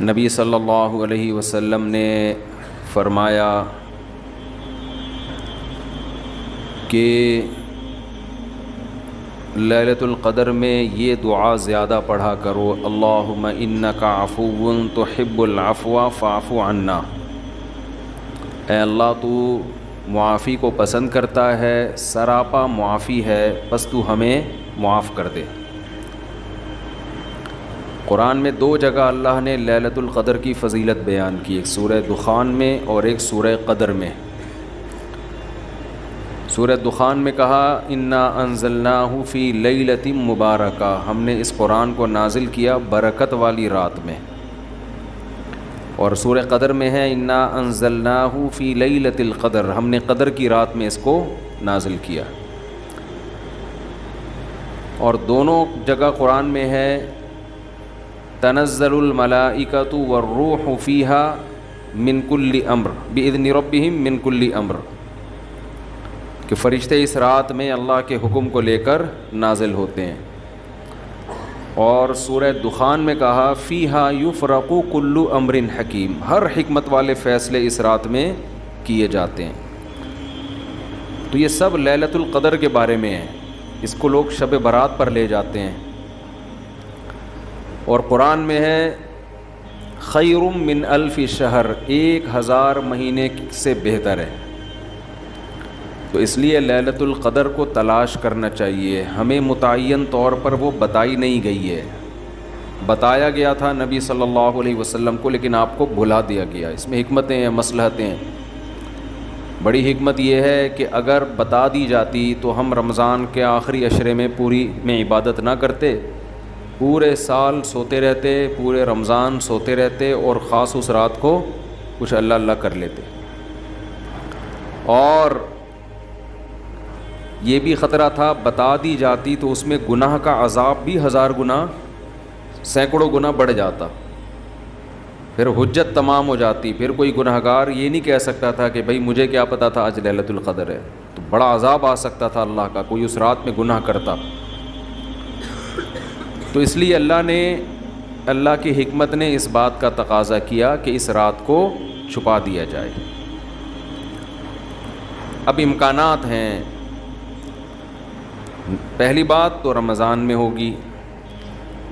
نبی صلی اللہ علیہ وسلم نے فرمایا کہ لیلۃ القدر میں یہ دعا زیادہ پڑھا کرو، اللہم انک عفو تحب العفو فاعف عنا۔ اے اللہ تو معافی کو پسند کرتا ہے، سراپا معافی ہے، بس تو ہمیں معاف کر دے۔ قرآن میں دو جگہ اللہ نے لیلۃ القدر کی فضیلت بیان کی، ایک سورہ دخان میں اور ایک سورہ قدر میں۔ سورہ دخان میں کہا انا انزلناہ فی لیلۃ مبارکہ، ہم نے اس قرآن کو نازل کیا برکت والی رات میں۔ اور سورہ قدر میں ہے انا انزلناہ فی لیلۃ القدر، ہم نے قدر کی رات میں اس کو نازل کیا۔ اور دونوں جگہ قرآن میں ہے تنزل الملائکۃ والروح فیہا من کل امر باذن ربہم من کل امر، کہ فرشتے اس رات میں اللہ کے حکم کو لے کر نازل ہوتے ہیں۔ اور سورہ دخان میں کہا فیہا یفرق کل امر حکیم، ہر حکمت والے فیصلے اس رات میں کیے جاتے ہیں۔ تو یہ سب لیلۃ القدر کے بارے میں ہے، اس کو لوگ شب برات پر لے جاتے ہیں۔ اور قرآن میں ہے خیر من الف شہر، 1000 مہینے سے بہتر ہے۔ تو اس لیے لیلۃ القدر کو تلاش کرنا چاہیے، ہمیں متعین طور پر وہ بتائی نہیں گئی ہے، بتایا گیا تھا نبی صلی اللہ علیہ وسلم کو، لیکن آپ کو بھلا دیا گیا۔ اس میں حکمتیں ہیں، مصلحتیں ہیں۔ بڑی حکمت یہ ہے کہ اگر بتا دی جاتی تو ہم رمضان کے آخری عشرے میں پوری میں عبادت نہ کرتے، پورے سال سوتے رہتے، پورے رمضان سوتے رہتے، اور خاص اس رات کو کچھ اللہ اللہ کر لیتے۔ اور یہ بھی خطرہ تھا بتا دی جاتی تو اس میں گناہ کا عذاب بھی 1000 گنا، سینکڑوں گنا بڑھ جاتا، پھر حجت تمام ہو جاتی، پھر کوئی گناہگار یہ نہیں کہہ سکتا تھا کہ بھائی مجھے کیا پتا تھا آج لیلۃ القدر ہے، تو بڑا عذاب آ سکتا تھا اللہ کا، کوئی اس رات میں گناہ کرتا۔ تو اس لیے اللہ کی حکمت نے اس بات کا تقاضا کیا کہ اس رات کو چھپا دیا جائے۔ اب امکانات ہیں، پہلی بات تو رمضان میں ہوگی،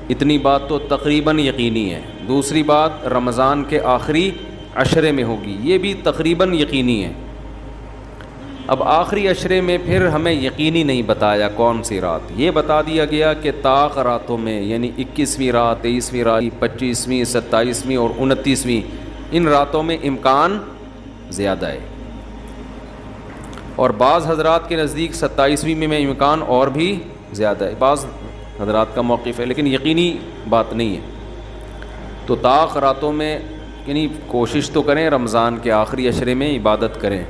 اتنی بات تو تقریباً یقینی ہے۔ دوسری بات رمضان کے آخری عشرے میں ہوگی، یہ بھی تقریباً یقینی ہے۔ اب آخری عشرے میں پھر ہمیں یقینی نہیں بتایا کون سی رات، یہ بتا دیا گیا کہ طاق راتوں میں، یعنی 21ویں رات، 23ویں رات، 25ویں، 27ویں اور 29ویں، ان راتوں میں امکان زیادہ ہے۔ اور بعض حضرات کے نزدیک 27ویں میں امکان اور بھی زیادہ ہے، بعض حضرات کا موقف ہے، لیکن یقینی بات نہیں ہے۔ تو طاق راتوں میں یعنی کوشش تو کریں رمضان کے آخری عشرے میں عبادت کریں،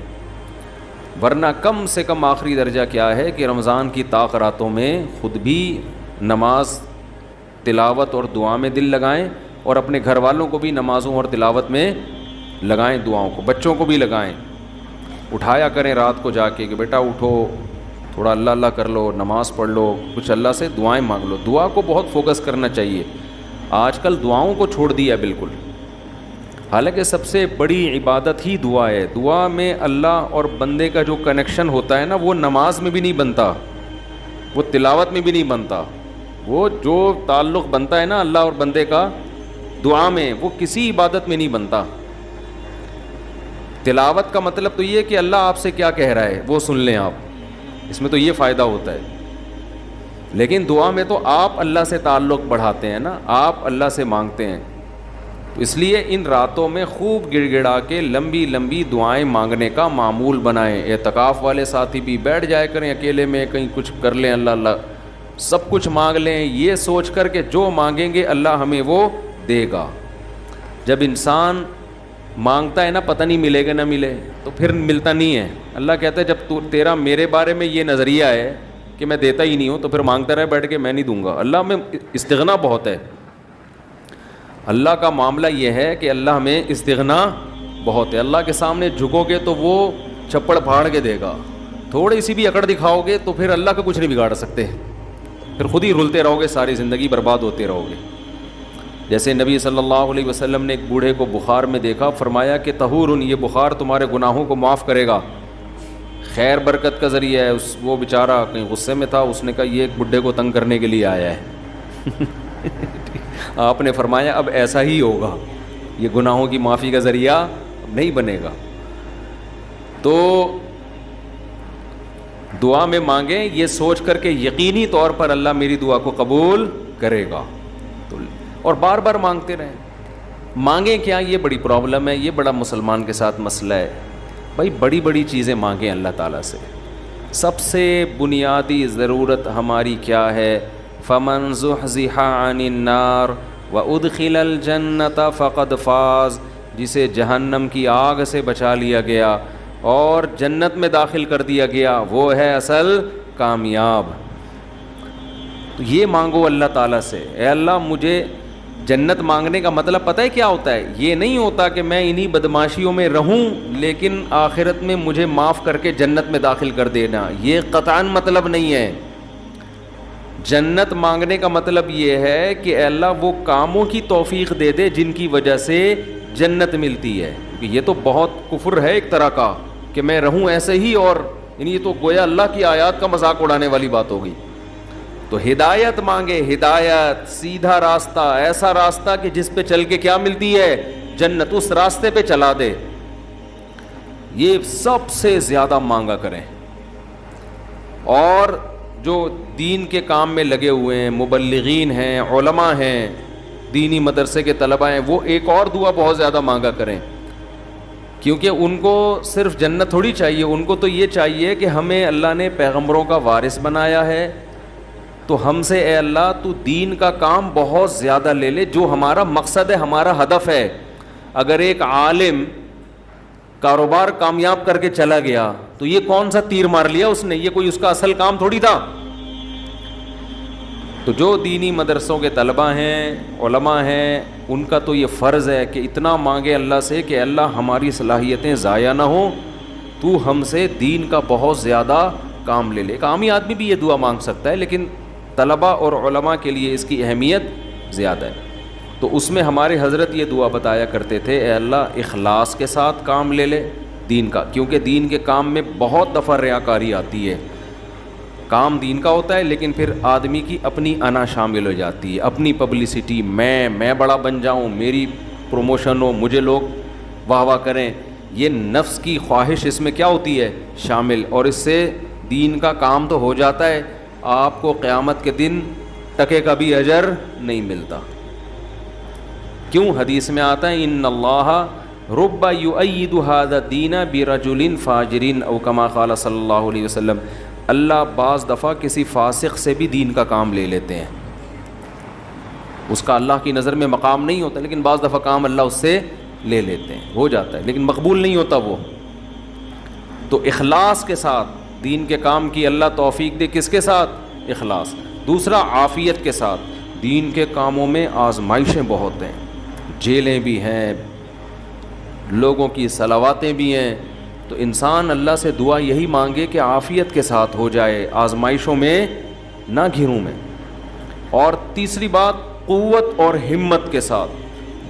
ورنہ کم سے کم آخری درجہ کیا ہے کہ رمضان کی طاق راتوں میں خود بھی نماز، تلاوت اور دعا میں دل لگائیں، اور اپنے گھر والوں کو بھی نمازوں اور تلاوت میں لگائیں، دعاؤں کو بچوں کو بھی لگائیں، اٹھایا کریں رات کو جا کے کہ بیٹا اٹھو، تھوڑا اللہ اللہ کر لو، نماز پڑھ لو، کچھ اللہ سے دعائیں مانگ لو۔ دعا کو بہت فوکس کرنا چاہیے، آج کل دعاؤں کو چھوڑ دیا بالکل، حالانکہ سب سے بڑی عبادت ہی دعا ہے۔ دعا میں اللہ اور بندے کا جو کنیکشن ہوتا ہے نا، وہ نماز میں بھی نہیں بنتا، وہ تلاوت میں بھی نہیں بنتا، وہ جو تعلق بنتا ہے نا اللہ اور بندے کا دعا میں، وہ کسی عبادت میں نہیں بنتا۔ تلاوت کا مطلب تو یہ کہ اللہ آپ سے کیا کہہ رہا ہے وہ سن لیں آپ، اس میں تو یہ فائدہ ہوتا ہے۔ لیکن دعا میں تو آپ اللہ سے تعلق بڑھاتے ہیں نا، آپ اللہ سے مانگتے ہیں۔ تو اس لیے ان راتوں میں خوب گڑ گڑا کے لمبی لمبی دعائیں مانگنے کا معمول بنائیں۔ اعتکاف والے ساتھی بھی بیٹھ جائے کریں اکیلے میں، کہیں کچھ کر لیں، اللہ اللہ سب کچھ مانگ لیں، یہ سوچ کر کہ جو مانگیں گے اللہ ہمیں وہ دے گا۔ جب انسان مانگتا ہے نا پتہ نہیں ملے گا نہ ملے، تو پھر ملتا نہیں ہے۔ اللہ کہتا ہے جب تیرا میرے بارے میں یہ نظریہ ہے کہ میں دیتا ہی نہیں ہوں، تو پھر مانگتا رہے بیٹھ کے، میں نہیں دوں گا۔ اللہ میں استغنا بہت ہے، اللہ کا معاملہ یہ ہے کہ اللہ میں استغنا بہت ہے۔ اللہ کے سامنے جھکو گے تو وہ چھپڑ پھاڑ کے دے گا، تھوڑی سی بھی اکڑ دکھاؤ گے تو پھر اللہ کا کچھ نہیں بگاڑ سکتے، پھر خود ہی رلتے رہو گے، ساری زندگی برباد ہوتے رہو گے۔ جیسے نبی صلی اللہ علیہ وسلم نے ایک بوڑھے کو بخار میں دیکھا، فرمایا کہ طہور، یہ بخار تمہارے گناہوں کو معاف کرے گا، خیر برکت کا ذریعہ ہے۔ وہ بیچارہ کہیں غصے میں تھا، اس نے کہا یہ ایک بڈھے کو تنگ کرنے کے لیے آیا ہے۔ آپ نے فرمایا اب ایسا ہی ہوگا، یہ گناہوں کی معافی کا ذریعہ نہیں بنے گا۔ تو دعا میں مانگیں یہ سوچ کر کے یقینی طور پر اللہ میری دعا کو قبول کرے گا، اور بار بار مانگتے رہیں۔ مانگیں کیا، یہ بڑی پرابلم ہے، یہ بڑا مسلمان کے ساتھ مسئلہ ہے۔ بھائی بڑی بڑی چیزیں مانگیں اللہ تعالیٰ سے۔ سب سے بنیادی ضرورت ہماری کیا ہے؟ فَمَنْ زُحْزِحَ عَنِ النَّارِ وَأُدْخِلَ الْجَنَّةَ فَقَدْ فَازَ، جسے جہنم کی آگ سے بچا لیا گیا اور جنت میں داخل کر دیا گیا، وہ ہے اصل کامیاب۔ تو یہ مانگو اللہ تعالیٰ سے، اے اللہ مجھے جنت مانگنے کا مطلب پتہ ہے کیا ہوتا ہے؟ یہ نہیں ہوتا کہ میں انہی بدماشیوں میں رہوں لیکن آخرت میں مجھے معاف کر کے جنت میں داخل کر دینا، یہ قطعاً مطلب نہیں ہے۔ جنت مانگنے کا مطلب یہ ہے کہ اے اللہ وہ کاموں کی توفیق دے دے جن کی وجہ سے جنت ملتی ہے، کیونکہ یہ تو بہت کفر ہے ایک طرح کا کہ میں رہوں ایسے ہی، اور یہ تو گویا اللہ کی آیات کا مذاق اڑانے والی بات ہوگی۔ تو ہدایت مانگے، ہدایت، سیدھا راستہ، ایسا راستہ کہ جس پہ چل کے کیا ملتی ہے؟ جنت، اس راستے پہ چلا دے، یہ سب سے زیادہ مانگا کریں۔ اور جو دین کے کام میں لگے ہوئے ہیں، مبلغین ہیں، علماء ہیں، دینی مدرسے کے طلباء ہیں، وہ ایک اور دعا بہت زیادہ مانگا کریں، کیونکہ ان کو صرف جنت تھوڑی چاہیے، ان کو تو یہ چاہیے کہ ہمیں اللہ نے پیغمبروں کا وارث بنایا ہے، تو ہم سے اے اللہ تو دین کا کام بہت زیادہ لے لے، جو ہمارا مقصد ہے، ہمارا ہدف ہے۔ اگر ایک عالم کاروبار کامیاب کر کے چلا گیا تو یہ کون سا تیر مار لیا اس نے، یہ کوئی اس کا اصل کام تھوڑی تھا۔ تو جو دینی مدرسوں کے طلباء ہیں، علماء ہیں، ان کا تو یہ فرض ہے کہ اتنا مانگے اللہ سے کہ اللہ ہماری صلاحیتیں ضائع نہ ہوں، تو ہم سے دین کا بہت زیادہ کام لے لے۔ ایک عامی آدمی بھی یہ دعا مانگ سکتا ہے، لیکن طلباء اور علماء کے لیے اس کی اہمیت زیادہ ہے۔ تو اس میں ہمارے حضرت یہ دعا بتایا کرتے تھے، اے اللہ اخلاص کے ساتھ کام لے لے دین کا، کیونکہ دین کے کام میں بہت دفعہ ریاکاری آتی ہے۔ کام دین کا ہوتا ہے لیکن پھر آدمی کی اپنی انا شامل ہو جاتی ہے، اپنی پبلسٹی، میں بڑا بن جاؤں، میری پروموشن ہو، مجھے لوگ واہ واہ کریں، یہ نفس کی خواہش اس میں کیا ہوتی ہے؟ شامل، اور اس سے دین کا کام تو ہو جاتا ہے، آپ کو قیامت کے دن ٹکے کا بھی اجر نہیں ملتا۔ کیوں؟ حدیث میں آتا ہے ان اللہ رب یؤید ھذا الدین برجل فاجر او کما قال صلی اللہ علیہ وسلم، اللہ بعض دفعہ کسی فاسق سے بھی دین کا کام لے لیتے ہیں، اس کا اللہ کی نظر میں مقام نہیں ہوتا، لیکن بعض دفعہ کام اللہ اس سے لے لیتے ہیں، ہو جاتا ہے، لیکن مقبول نہیں ہوتا وہ۔ تو اخلاص کے ساتھ دین کے کام کی اللہ توفیق دے، کس کے ساتھ؟ اخلاص۔ دوسرا عافیت کے ساتھ۔ دین کے کاموں میں آزمائشیں بہت ہیں، جیلیں بھی ہیں، لوگوں کی صلواتیں بھی ہیں، تو انسان اللہ سے دعا یہی مانگے کہ عافیت کے ساتھ ہو جائے، آزمائشوں میں نہ گھروں میں۔ اور تیسری بات، قوت اور ہمت کے ساتھ۔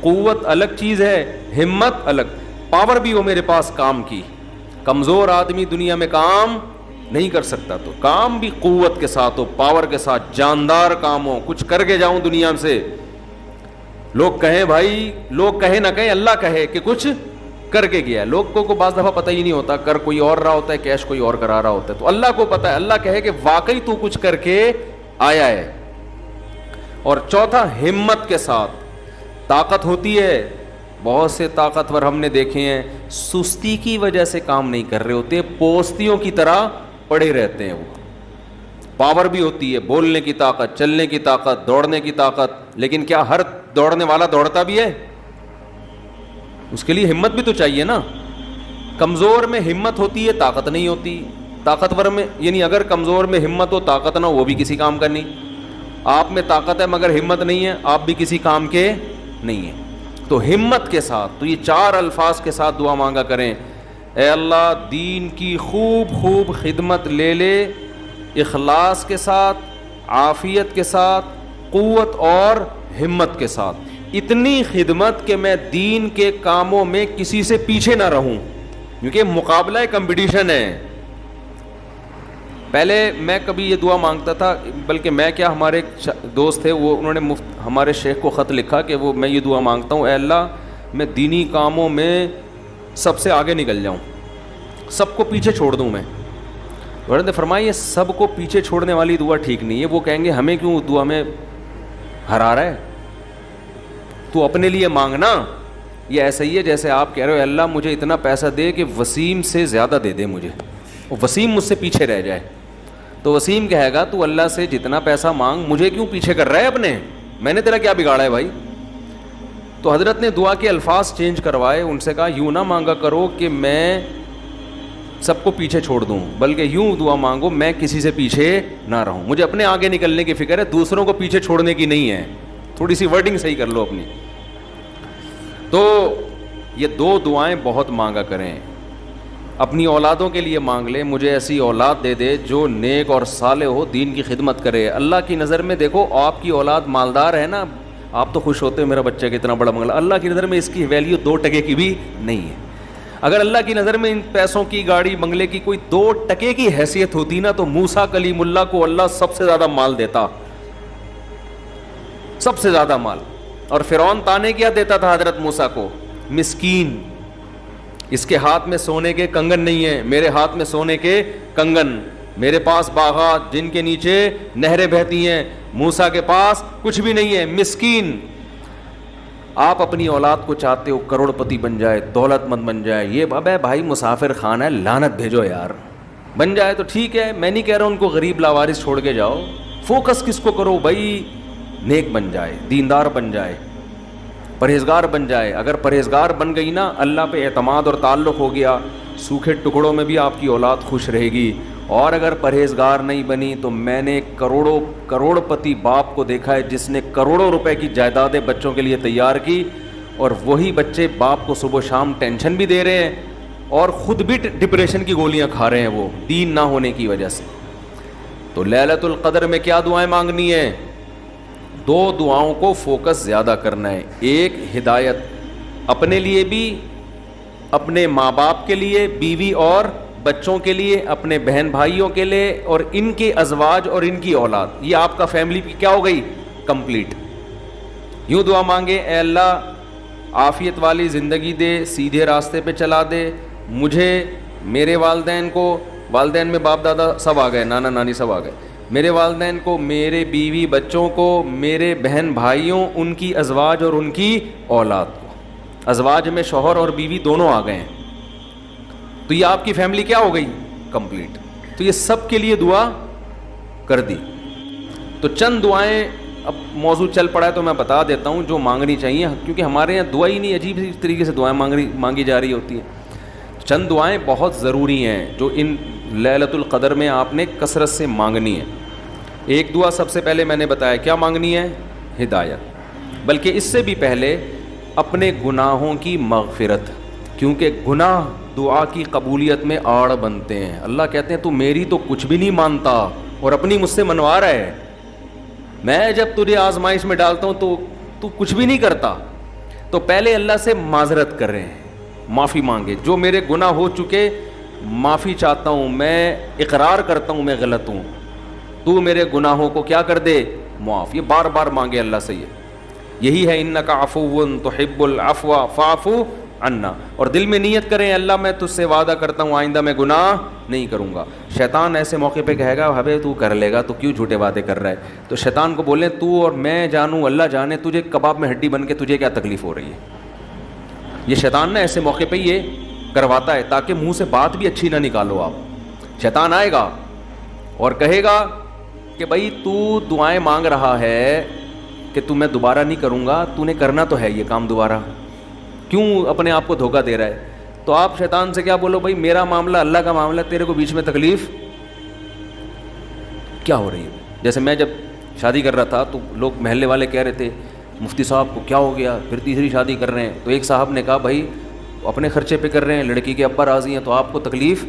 قوت الگ چیز ہے، ہمت الگ۔ پاور بھی ہو میرے پاس کام کی، کمزور آدمی دنیا میں کام نہیں کر سکتا، تو کام بھی قوت کے ساتھ ہو، پاور کے ساتھ، جاندار کام ہو، کچھ کر کے جاؤں دنیا سے، لوگ کہیں بھائی، لوگ کہیں نہ کہیں، اللہ کہے کہ کچھ کر کے گیا۔ لوگوں کو بعض دفعہ پتہ ہی نہیں ہوتا، کر کوئی اور رہا ہوتا ہے، کیش کوئی اور کرا رہا ہوتا ہے، تو اللہ کو پتہ ہے، اللہ کہے کہ واقعی تو کچھ کر کے آیا ہے۔ اور چوتھا، ہمت کے ساتھ۔ طاقت ہوتی ہے، بہت سے طاقتور ہم نے دیکھے ہیں سستی کی وجہ سے کام نہیں کر رہے ہوتے، پوستیوں کی طرح پڑے رہتے ہیں۔ وہ پاور بھی ہوتی ہے، بولنے کی طاقت، چلنے کی طاقت، دوڑنے کی طاقت، لیکن کیا ہر دوڑنے والا دوڑتا بھی ہے؟ اس کے لیے ہمت بھی تو چاہیے نا۔ کمزور میں ہمت ہوتی ہے، طاقت نہیں ہوتی۔ طاقتور میں، یعنی اگر کمزور میں ہمت ہو، طاقت نہ ہو، وہ بھی کسی کام کا نہیں۔ آپ میں طاقت ہے مگر ہمت نہیں ہے، آپ بھی کسی کام کے نہیں ہیں۔ تو ہمت کے ساتھ، تو یہ چار الفاظ کے ساتھ دعا مانگا کریں، اے اللہ دین کی خوب خدمت لے لے، اخلاص کے ساتھ، عافیت کے ساتھ، قوت اور ہمت کے ساتھ۔ اتنی خدمت کہ میں دین کے کاموں میں کسی سے پیچھے نہ رہوں، کیونکہ مقابلہ ہے، کمپٹیشن ہے۔ پہلے میں کبھی یہ دعا مانگتا تھا، بلکہ میں کیا، ہمارے ایک دوست تھے، وہ انہوں نے ہمارے شیخ کو خط لکھا کہ میں یہ دعا مانگتا ہوں، اے اللہ میں دینی کاموں میں سب سے آگے نکل جاؤں، سب کو پیچھے چھوڑ دوں میں۔ حضرت نے فرمایا یہ سب کو پیچھے چھوڑنے والی دعا ٹھیک نہیں ہے، وہ کہیں گے ہمیں کیوں دعا میں ہرا رہا ہے، تو اپنے لیے مانگنا۔ یہ ایسا ہی ہے جیسے آپ کہہ رہے ہو اللہ مجھے اتنا پیسہ دے کہ وسیم سے زیادہ دے دے مجھے، اور وسیم مجھ سے پیچھے رہ جائے، تو وسیم کہے گا تو اللہ سے جتنا پیسہ مانگ، مجھے کیوں پیچھے کر رہا ہے اپنے، میں نے تیرا کیا بگاڑا ہے بھائی۔ تو حضرت نے دعا کے الفاظ چینج کروائے، ان سے کہا یوں نہ مانگا کرو کہ میں سب کو پیچھے چھوڑ دوں، بلکہ یوں دعا مانگو میں کسی سے پیچھے نہ رہوں، مجھے اپنے آگے نکلنے کی فکر ہے، دوسروں کو پیچھے چھوڑنے کی نہیں ہے۔ تھوڑی سی ورڈنگ صحیح کر لو اپنی۔ تو یہ دو دعائیں بہت مانگا کریں، اپنی اولادوں کے لیے مانگ لیں، مجھے ایسی اولاد دے دے جو نیک اور صالح ہو، دین کی خدمت کرے۔ اللہ کی نظر میں دیکھو آپ کی اولاد مالدار ہے نا، آپ تو خوش ہوتے ہو میرا بچہ کتنا بڑا منگلا، اللہ کی نظر میں اس کی ویلیو 2 ٹکے کی بھی نہیں ہے۔ اگر اللہ کی نظر میں ان پیسوں کی، گاڑی بنگلے کی کوئی 2 ٹکے کی حیثیت ہوتی نا، تو موسیٰ کلیم اللہ کو اللہ سب سے زیادہ مال دیتا، سب سے زیادہ مال۔ اور فرعون تانے کیا دیتا تھا حضرت موسیٰ کو، مسکین، اس کے ہاتھ میں سونے کے کنگن نہیں ہیں، میرے ہاتھ میں سونے کے کنگن، میرے پاس باغات جن کے نیچے نہریں بہتی ہیں، موسیٰ کے پاس کچھ بھی نہیں ہے، مسکین۔ آپ اپنی اولاد کو چاہتے ہو کروڑ پتی بن جائے، دولت مند بن جائے، یہ ابے بھائی مسافر خانہ ہے، لعنت بھیجو یار، بن جائے تو ٹھیک ہے، میں نہیں کہہ رہا ان کو غریب لاوارث چھوڑ کے جاؤ، فوکس کس کو کرو بھائی، نیک بن جائے، دیندار بن جائے، پرہیزگار بن جائے۔ اگر پرہیزگار بن گئی نا، اللہ پہ اعتماد اور تعلق ہو گیا، سوکھے ٹکڑوں میں بھی آپ کی اولاد خوش رہے گی۔ اور اگر پرہیزگار نہیں بنی تو میں نے کروڑ پتی باپ کو دیکھا ہے جس نے کروڑوں روپے کی جائیدادیں بچوں کے لیے تیار کی، اور وہی بچے باپ کو صبح و شام ٹینشن بھی دے رہے ہیں اور خود بھی ڈپریشن کی گولیاں کھا رہے ہیں، وہ دین نہ ہونے کی وجہ سے۔ تو لیلۃ القدر میں کیا دعائیں مانگنی ہے؟ 2 دعاؤں کو فوکس زیادہ کرنا ہے، ایک ہدایت اپنے لیے بھی، اپنے ماں باپ کے لیے، بیوی اور بچوں کے لیے، اپنے بہن بھائیوں کے لیے، اور ان کے ازواج اور ان کی اولاد، یہ آپ کا فیملی کیا ہو گئی؟ کمپلیٹ۔ یوں دعا مانگے، اے اللہ عافیت والی زندگی دے، سیدھے راستے پہ چلا دے مجھے، میرے والدین کو، والدین میں باپ دادا سب آ گئے، نانا نانی سب آ گئے، میرے والدین کو، میرے بیوی بچوں کو، میرے بہن بھائیوں، ان کی ازواج اور ان کی اولاد کو۔ ازواج میں شوہر اور بیوی دونوں آ گئے ہیں، تو یہ آپ کی فیملی کیا ہو گئی؟ کمپلیٹ۔ تو یہ سب کے لیے دعا کر دی۔ تو چند دعائیں، اب موضوع چل پڑا ہے تو میں بتا دیتا ہوں جو مانگنی چاہیے، کیونکہ ہمارے یہاں دعا ہی نہیں، عجیب سی طریقے سے دعائیں مانگی جا رہی ہوتی ہیں۔ چند دعائیں بہت ضروری ہیں جو ان لیلۃ القدر میں آپ نے کثرت سے مانگنی ہے۔ ایک دعا سب سے پہلے میں نے بتایا کیا مانگنی ہے؟ ہدایت، بلکہ اس سے بھی پہلے اپنے گناہوں کی مغفرت، کیونکہ گناہ دعا کی قبولیت میں آڑ بنتے ہیں۔ اللہ کہتے ہیں تو میری تو کچھ بھی نہیں مانتا اور اپنی مجھ سے منوا رہا ہے، میں جب تجھے آزمائش میں ڈالتا ہوں تو کچھ بھی نہیں کرتا۔ تو پہلے اللہ سے معذرت کر رہے ہیں، معافی مانگے، جو میرے گناہ ہو چکے معافی چاہتا ہوں، میں اقرار کرتا ہوں میں غلط ہوں، تو میرے گناہوں کو کیا کر دے؟ معاف۔ یہ بار بار مانگے اللہ سے، یہی ہے انک عفو تحب العفو فاعف عنا، اور دل میں نیت کریں اللہ میں تجھ سے وعدہ کرتا ہوں آئندہ میں گناہ نہیں کروں گا۔ شیطان ایسے موقع پہ کہے گا ہبے تو کر لے گا، تو کیوں جھوٹے وعدے کر رہا ہے؟ تو شیطان کو بولیں تو اور میں جانوں اللہ جانے تجھے کباب میں ہڈی بن کے تجھے کیا تکلیف ہو رہی ہے۔ یہ شیطان نا ایسے موقع پہ یہ کرواتا ہے تاکہ منہ سے بات بھی اچھی نہ نکالو آپ۔ شیطان آئے گا اور کہے گا کہ بھائی تو دعائیں مانگ رہا ہے کہ تو میں دوبارہ نہیں کروں گا، تو نے کرنا تو ہے یہ کام دوبارہ، کیوں اپنے آپ کو دھوکہ دے رہا ہے؟ تو آپ شیطان سے کیا بولو، بھائی میرا معاملہ اللہ کا معاملہ، تیرے کو بیچ میں تکلیف کیا ہو رہی ہے؟ جیسے میں جب شادی کر رہا تھا تو لوگ محلے والے کہہ رہے تھے مفتی صاحب کو کیا ہو گیا، پھر تیسری شادی کر رہے ہیں۔ تو ایک صاحب نے کہا بھائی اپنے خرچے پہ کر رہے ہیں، لڑکی کے ابا راضی ہیں، تو آپ کو تکلیف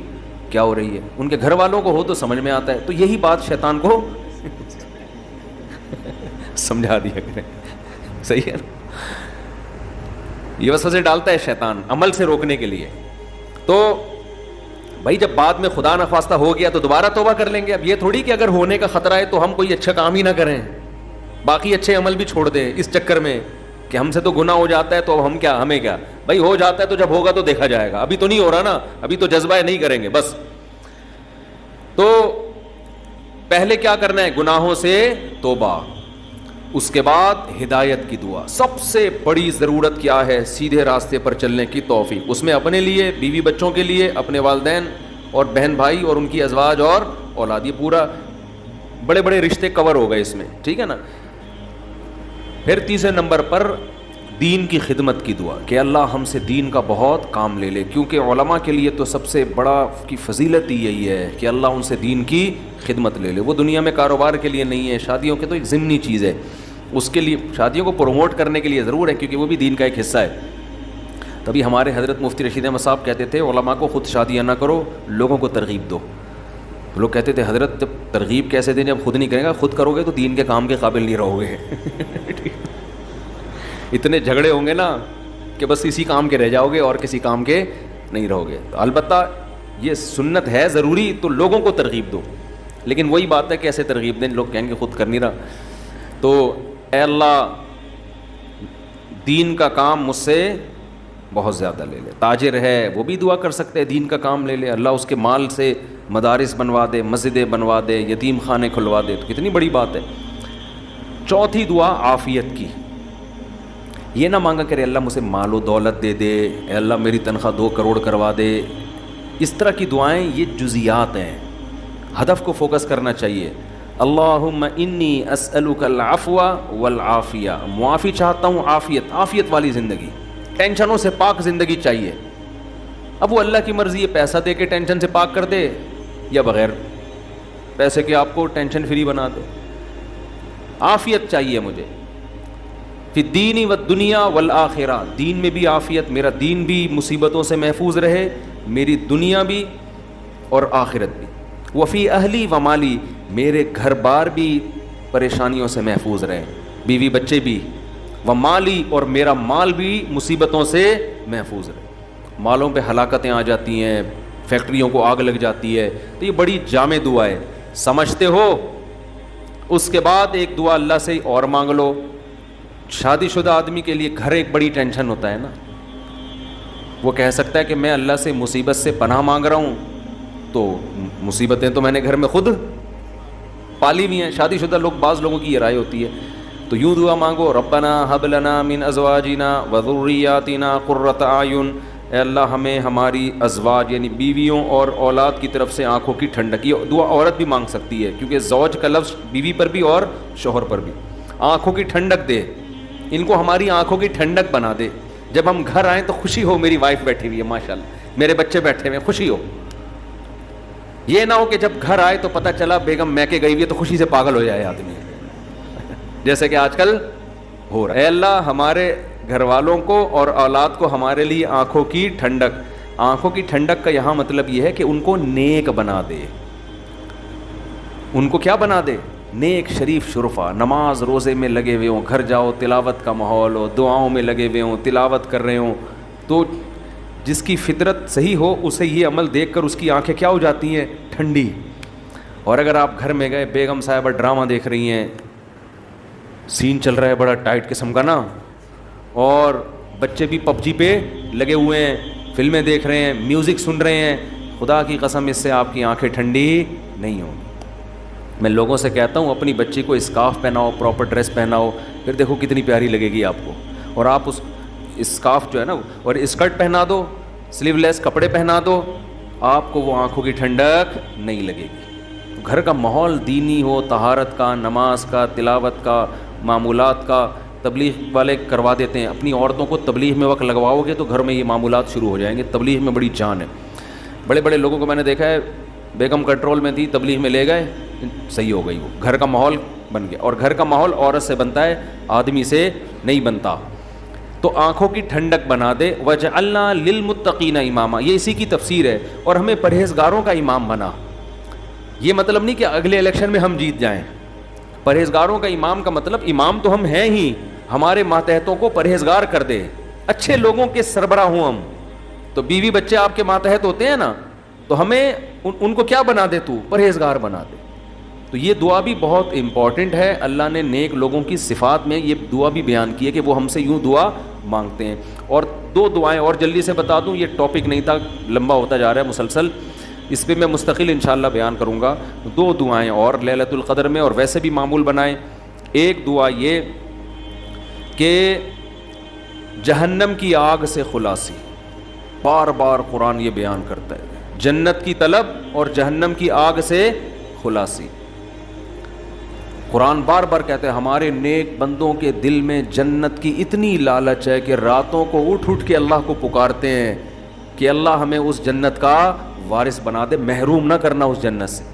کیا ہو رہی ہے؟ ان کے گھر والوں کو ہو تو سمجھ میں آتا ہے۔ تو یہی بات شیطان کو سمجھا دیا کریں، صحیح ہے نا؟ یہ وسوسے ڈالتا ہے شیطان عمل سے روکنے کے لیے. تو بھائی جب بعد میں خدا نخواستہ ہو گیا تو دوبارہ توبہ کر لیں گے. اب یہ تھوڑی کہ اگر ہونے کا خطرہ ہے تو ہم کوئی اچھا کام ہی نہ کریں, باقی اچھے عمل بھی چھوڑ دیں اس چکر میں کہ ہم سے تو گناہ ہو جاتا ہے تو اب ہم کیا, ہمیں کیا بھائی, ہو جاتا ہے تو جب ہوگا تو دیکھا جائے گا, ابھی تو نہیں ہو رہا نا, ابھی تو جذبہ نہیں کریں گے بس. تو پہلے کیا کرنا ہے, گناہوں سے توبہ, اس کے بعد ہدایت کی دعا. سب سے بڑی ضرورت کیا ہے, سیدھے راستے پر چلنے کی توفیق, اس میں اپنے لیے, بیوی بچوں کے لیے, اپنے والدین اور بہن بھائی اور ان کی ازواج اور اولاد, یہ پورا بڑے بڑے رشتے کور ہو گئے اس میں, ٹھیک ہے نا. پھر تیسرے نمبر پر دین کی خدمت کی دعا کہ اللہ ہم سے دین کا بہت کام لے لے, کیونکہ علماء کے لیے تو سب سے بڑا کی فضیلت ہی یہی ہے کہ اللہ ان سے دین کی خدمت لے لے. وہ دنیا میں کاروبار کے لیے نہیں ہے, شادیوں کے تو ایک ضمنی چیز ہے, اس کے لیے شادیوں کو پروموٹ کرنے کے لیے ضرور ہے کیونکہ وہ بھی دین کا ایک حصہ ہے. تبھی ہمارے حضرت مفتی رشید احمد صاحب کہتے تھے علماء کو خود شادیاں نہ کرو, لوگوں کو ترغیب دو. لوگ کہتے تھے حضرت جب ترغیب کیسے دیں جب خود نہیں کرے گا, خود کرو گے تو دین کے کام کے قابل نہیں رہو گے. اتنے جھگڑے ہوں گے نا کہ بس اسی کام کے رہ جاؤ گے اور کسی کام کے نہیں رہو گے. تو البتہ یہ سنت ہے ضروری, تو لوگوں کو ترغیب دو, لیکن وہی بات ہے کہ ایسے ترغیب دیں لوگ کہیں گے خود کر نہیں رہا. تو اے اللہ دین کا کام مجھ سے بہت زیادہ لے لے. تاجر ہے وہ بھی دعا کر سکتے ہیں, دین کا کام لے لے, اللہ اس کے مال سے مدارس بنوا دے, مسجدیں بنوا دے, یتیم خانے کھلوا دے, تو کتنی بڑی بات ہے. چوتھی دعا عافیت کی, یہ نہ مانگا کرے اللہ مجھے مال و دولت دے دے, اے اللہ میری تنخواہ 2 کروڑ کروا دے. اس طرح کی دعائیں یہ جزیات ہیں, ہدف کو فوکس کرنا چاہیے. اللہم انی اسألک العفو والعافیہ, معافی چاہتا ہوں, عافیت, عافیت والی زندگی, ٹینشنوں سے پاک زندگی چاہیے. اب وہ اللہ کی مرضی ہے, پیسہ دے کے ٹینشن سے پاک کر دے یا بغیر پیسے کے آپ کو ٹینشن فری بنا دے. عافیت چاہیے مجھے فی الدین والدنیا والآخرہ, دین میں بھی عافیت, میرا دین بھی مصیبتوں سے محفوظ رہے, میری دنیا بھی اور آخرت بھی. وفی اہلی و مالی, میرے گھر بار بھی پریشانیوں سے محفوظ رہے, بیوی بچے بھی, و مالی, اور میرا مال بھی مصیبتوں سے محفوظ رہے. مالوں پہ ہلاکتیں آ جاتی ہیں, فیکٹریوں کو آگ لگ جاتی ہے, تو یہ بڑی جامع دعا ہے, سمجھتے ہو. اس کے بعد ایک دعا اللہ سے اور مانگ لو. شادی شدہ آدمی کے لیے گھر ایک بڑی ٹینشن ہوتا ہے نا, وہ کہہ سکتا ہے کہ میں اللہ سے مصیبت سے پناہ مانگ رہا ہوں, تو مصیبتیں تو میں نے گھر میں خود پالی ہوئی ہیں. شادی شدہ لوگ, بعض لوگوں کی یہ رائے ہوتی ہے, تو یوں دعا مانگو, ربنا حب لنا من ازواجنا وذریاتنا قرۃ اعین, اے اللہ ہمیں ہماری ازواج یعنی بیویوں اور اولاد کی طرف سے آنکھوں کی ٹھنڈک. یہ دعا عورت بھی مانگ سکتی ہے کیونکہ زوج کا لفظ بیوی پر بھی اور شوہر پر بھی. آنکھوں کی ٹھنڈک دے, ان کو ہماری آنکھوں کی ٹھنڈک بنا دے, جب ہم گھر آئیں تو خوشی ہو, میری وائف بیٹھی ہوئی ہے ماشاءاللہ, میرے بچے بیٹھے ہوئے, خوشی ہو. یہ نہ ہو کہ جب گھر آئے تو پتہ چلا بیگم میکے گئی ہوئی ہے تو خوشی سے پاگل ہو جائے آدمی, جیسے کہ آج کل ہو رہا ہے. اے اللہ ہمارے گھر والوں کو اور اولاد کو ہمارے لیے آنکھوں کی ٹھنڈک. آنکھوں کی ٹھنڈک کا یہاں مطلب یہ ہے کہ ان کو نیک بنا دے. ان کو کیا بنا دے؟ نیک شریف شرفا, نماز روزے میں لگے ہوئے ہوں, گھر جاؤ تلاوت کا ماحول ہو, دعاؤں میں لگے ہوئے ہوں, تلاوت کر رہے ہوں. تو جس کی فطرت صحیح ہو اسے یہ عمل دیکھ کر اس کی آنکھیں کیا ہو جاتی ہیں؟ ٹھنڈی. اور اگر آپ گھر میں گئے, بیگم صاحبہ ڈرامہ دیکھ رہی ہیں, سین چل رہا ہے بڑا ٹائٹ قسم کا نا, اور بچے بھی پب جی پہ لگے ہوئے ہیں, فلمیں دیکھ رہے ہیں, میوزک سن رہے ہیں, خدا کی قسم اس سے آپ کی آنکھیں ٹھنڈی نہیں ہوں گی. میں لوگوں سے کہتا ہوں اپنی بچی کو اسکارف پہناؤ, پراپر ڈریس پہناؤ, پھر دیکھو کتنی پیاری لگے گی آپ کو. اور آپ اس اسکارف جو ہے نا اور اسکرٹ پہنا دو, سلیو لیس کپڑے پہنا دو, آپ کو وہ آنکھوں کی ٹھنڈک نہیں لگے گی. گھر کا ماحول دینی ہو, طہارت کا, نماز کا, تلاوت کا, معمولات کا. تبلیغ والے کروا دیتے ہیں, اپنی عورتوں کو تبلیغ میں وقت لگواؤ گے تو گھر میں یہ معمولات شروع ہو جائیں گے. تبلیغ میں بڑی جان ہے. بڑے بڑے لوگوں کو میں نے دیکھا ہے, بیگم کنٹرول میں تھی, تبلیغ میں لے گئے, صحیح ہو گئی, وہ گھر کا ماحول بن گیا. اور گھر کا ماحول عورت سے بنتا ہے, آدمی سے نہیں بنتا. تو آنکھوں کی ٹھنڈک بنا دے. وجعلنا للمتقین اماما, یہ اسی کی تفسیر ہے. اور ہمیں پرہیزگاروں کا امام بنا. یہ مطلب نہیں کہ اگلے الیکشن میں ہم جیت جائیں. پرہیزگاروں کا امام کا مطلب امام تو ہم ہیں ہی, ہمارے ماتحتوں کو پرہیزگار کر دے. اچھے لوگوں کے سربراہ ہوں ہم. تو بیوی بچے آپ کے ماتحت ہوتے ہیں نا, تو ہمیں ان کو کیا بنا دے, تو پرہیزگار بنا دے. تو یہ دعا بھی بہت امپورٹنٹ ہے. اللہ نے نیک لوگوں کی صفات میں یہ دعا بھی بیان کی ہے کہ وہ ہم سے یوں دعا مانگتے ہیں. اور 2 دعائیں اور جلدی سے بتا دوں, یہ ٹاپک نہیں تھا, لمبا ہوتا جا رہا ہے مسلسل, اس پہ میں مستقل انشاءاللہ بیان کروں گا. 2 دعائیں اور لیلۃ القدر میں, اور ویسے بھی معمول بنائیں. ایک دعا یہ کہ جہنم کی آگ سے خلاصی, بار بار قرآن یہ بیان کرتا ہے, جنت کی طلب اور جہنم کی آگ سے خلاصی. قرآن بار بار کہتا ہے ہمارے نیک بندوں کے دل میں جنت کی اتنی لالچ ہے کہ راتوں کو اٹھ اٹھ کے اللہ کو پکارتے ہیں کہ اللہ ہمیں اس جنت کا وارث بنا دے, محروم نہ کرنا اس جنت سے.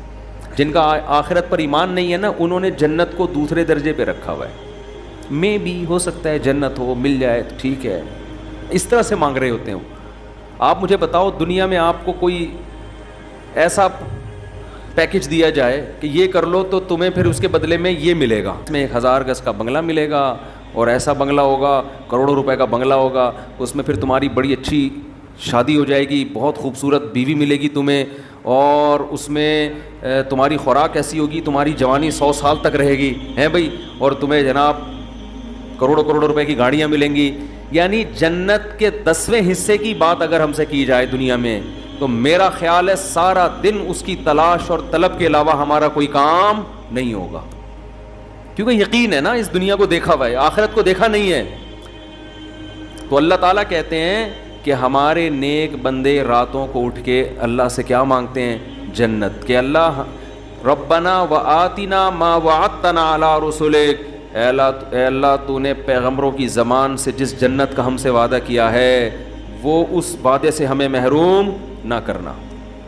جن کا آخرت پر ایمان نہیں ہے نا, انہوں نے جنت کو دوسرے درجے پہ رکھا ہوا ہے. میں بھی ہو سکتا ہے جنت ہو, مل جائے تو ٹھیک ہے, اس طرح سے مانگ رہے ہوتے ہیں. آپ مجھے بتاؤ, دنیا میں آپ کو کوئی ایسا پیکج دیا جائے کہ یہ کر لو تو تمہیں پھر اس کے بدلے میں یہ ملے گا, اس میں 1000 گز کا بنگلہ ملے گا, اور ایسا بنگلہ ہوگا, کروڑوں روپے کا بنگلہ ہوگا, اس میں پھر تمہاری بڑی اچھی شادی ہو جائے گی, بہت خوبصورت بیوی ملے گی تمہیں, اور اس میں تمہاری خوراک ایسی ہوگی, تمہاری جوانی 100 سال تک رہے گی, ہیں بھائی, اور تمہیں جناب کروڑوں کروڑوں روپے کی گاڑیاں ملیں گی. یعنی جنت کے 10ویں حصے کی بات اگر ہم سے کی جائے دنیا میں, تو میرا خیال ہے سارا دن اس کی تلاش اور طلب کے علاوہ ہمارا کوئی کام نہیں ہوگا, کیونکہ یقین ہے نا, اس دنیا کو دیکھا ہوا ہے, آخرت کو دیکھا نہیں ہے. تو اللہ تعالیٰ کہتے ہیں کہ ہمارے نیک بندے راتوں کو اٹھ کے اللہ سے کیا مانگتے ہیں, جنت. کہ اللہ ربنا وآتنا ما وعدتنا علی رسولک, اے اللہ تو نے پیغمبروں کی زبان سے جس جنت کا ہم سے وعدہ کیا ہے وہ اس وعدے سے ہمیں محروم نہ کرنا,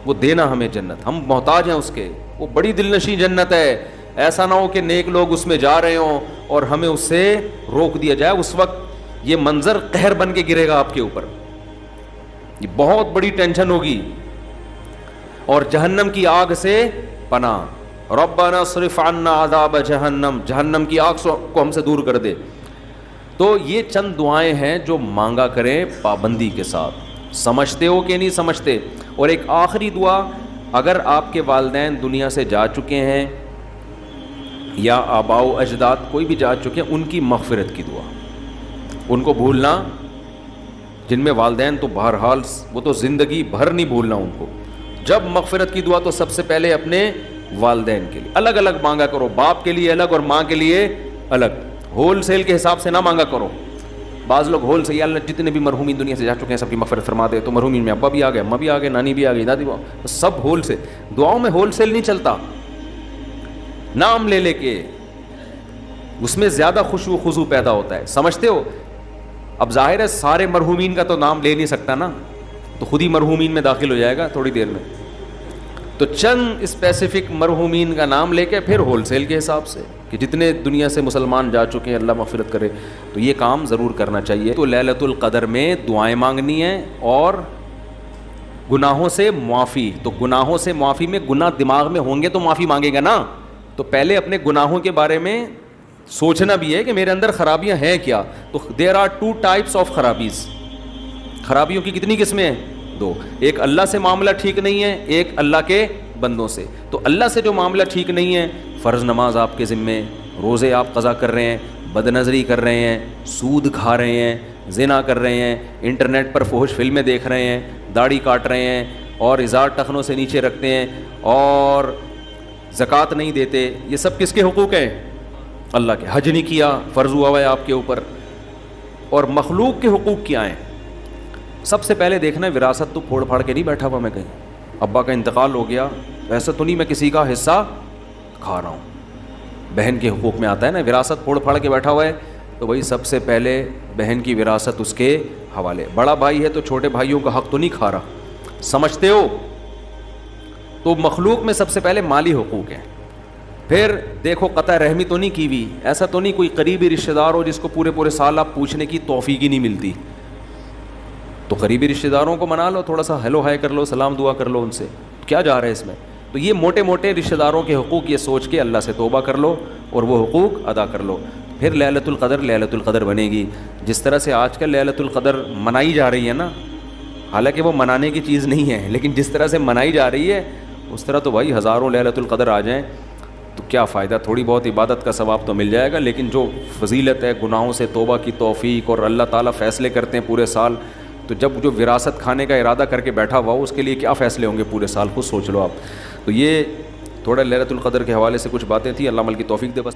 وہ دینا ہمیں جنت, ہم محتاج ہیں اس کے. وہ بڑی دل نشیں جنت ہے, ایسا نہ ہو کہ نیک لوگ اس میں جا رہے ہوں اور ہمیں اس سے روک دیا جائے. اس وقت یہ منظر قہر بن کے گرے گا آپ کے اوپر, یہ بہت بڑی ٹینشن ہوگی. اور جہنم کی آگ سے پناہ, ربنا اصرف عنا عذاب جہنم, جہنم کی آگ کو ہم سے دور کر دے. تو یہ چند دعائیں ہیں جو مانگا کریں پابندی کے ساتھ. سمجھتے ہو کہ نہیں سمجھتے؟ اور ایک آخری دعا, اگر آپ کے والدین دنیا سے جا چکے ہیں یا آباء و اجداد کوئی بھی جا چکے ہیں, ان کی مغفرت کی دعا, ان کو بھولنا, جن میں والدین تو بہرحال وہ تو زندگی بھر نہیں بھولنا ان کو. جب مغفرت کی دعا تو سب سے پہلے اپنے والدین کے لیے الگ الگ مانگا کرو, باپ کے لیے الگ اور ماں کے لیے الگ, ہول سیل کے حساب سے نہ مانگا کرو. بعض لوگ ہول سے, یا اللہ جتنے بھی مرحومین دنیا سے جا چکے ہیں سب کی مغفرت فرما دے, تو مرحومین میں ابا بھی آ گئے, اماں بھی آ گئے, نانی بھی آ گئی, دادی بھی, سب ہول سے. دعاؤں میں ہول سیل نہیں چلتا, نام لے لے کے, اس میں زیادہ خشوع و خضوع پیدا ہوتا ہے. سمجھتے ہو؟ اب ظاہر ہے سارے مرحومین کا تو نام لے نہیں سکتا نا, تو خود ہی مرحومین میں داخل ہو جائے گا تھوڑی دیر میں. تو چند اسپیسیفک مرحومین کا نام لے کے پھر ہول سیل کے حساب سے کہ جتنے دنیا سے مسلمان جا چکے ہیں اللہ مغفرت کرے, تو یہ کام ضرور کرنا چاہیے. تو لیلۃ القدر میں دعائیں مانگنی ہیں اور گناہوں سے معافی. تو گناہوں سے معافی میں, گناہ دماغ میں ہوں گے تو معافی مانگے گا نا, تو پہلے اپنے گناہوں کے بارے میں سوچنا بھی ہے کہ میرے اندر خرابیاں ہیں کیا. تو دیر آر 2 types آف خرابیز. خرابیوں کی کتنی قسمیں ہیں؟ 2. ایک اللہ سے معاملہ ٹھیک نہیں ہے, ایک اللہ کے بندوں سے. تو اللہ سے جو معاملہ ٹھیک نہیں ہے, فرض نماز آپ کے ذمے, روزے آپ قضا کر رہے ہیں, بد نظری کر رہے ہیں, سود کھا رہے ہیں, زنا کر رہے ہیں, انٹرنیٹ پر فحش فلمیں دیکھ رہے ہیں, داڑھی کاٹ رہے ہیں اور ازار ٹخنوں سے نیچے رکھتے ہیں, اور زکوٰۃ نہیں دیتے, یہ سب کس کے حقوق ہیں؟ اللہ کے. حج نہیں کیا, فرض ہوا ہے آپ کے اوپر. اور مخلوق کے حقوق کیا ہیں؟ سب سے پہلے دیکھنا ہے وراثت تو پھوڑ پھاڑ کے نہیں بیٹھا ہوا میں کہیں, ابا کا انتقال ہو گیا, ایسا تو نہیں میں کسی کا حصہ کھا رہا ہوں. بہن کے حقوق میں آتا ہے نا, وراثت پھوڑ پھاڑ کے بیٹھا ہوا ہے, تو بھائی سب سے پہلے بہن کی وراثت اس کے حوالے. بڑا بھائی ہے تو چھوٹے بھائیوں کا حق تو نہیں کھا رہا, سمجھتے ہو؟ تو مخلوق میں سب سے پہلے مالی حقوق ہیں. پھر دیکھو قطع رحمی تو نہیں کی ہوئی, ایسا تو نہیں کوئی قریبی رشتہ دار ہو جس کو پورے سال آپ پوچھنے کی توفیق ہی نہیں ملتی, تو قریبی رشتہ داروں کو منا لو, تھوڑا سا ہیلو ہائے کر لو, سلام دعا کر لو ان سے, کیا جا رہا ہے اس میں. تو یہ موٹے موٹے رشتہ داروں کے حقوق یہ سوچ کے اللہ سے توبہ کر لو اور وہ حقوق ادا کر لو. پھر لیلۃ القدر بنے گی. جس طرح سے آج کل لیلۃ القدر منائی جا رہی ہے نا، حالانکہ وہ منانے کی چیز نہیں ہے، لیکن جس طرح سے منائی جا رہی ہے اس طرح تو بھائی ہزاروں لیلۃ القدر آ جائیں تو کیا فائدہ. تھوڑی بہت عبادت کا ثواب تو مل جائے گا، لیکن جو فضیلت ہے، گناہوں سے توبہ کی توفیق، اور اللہ تعالیٰ فیصلے کرتے ہیں پورے سال، تو جب جو وراثت کھانے کا ارادہ کر کے بیٹھا ہوا ہو اس کے لیے کیا فیصلے ہوں گے پورے سال، خود سوچ لو آپ. تو یہ تھوڑا لیلۃ القدر کے حوالے سے کچھ باتیں تھیں. اللہ عمل کی توفیق دے بس.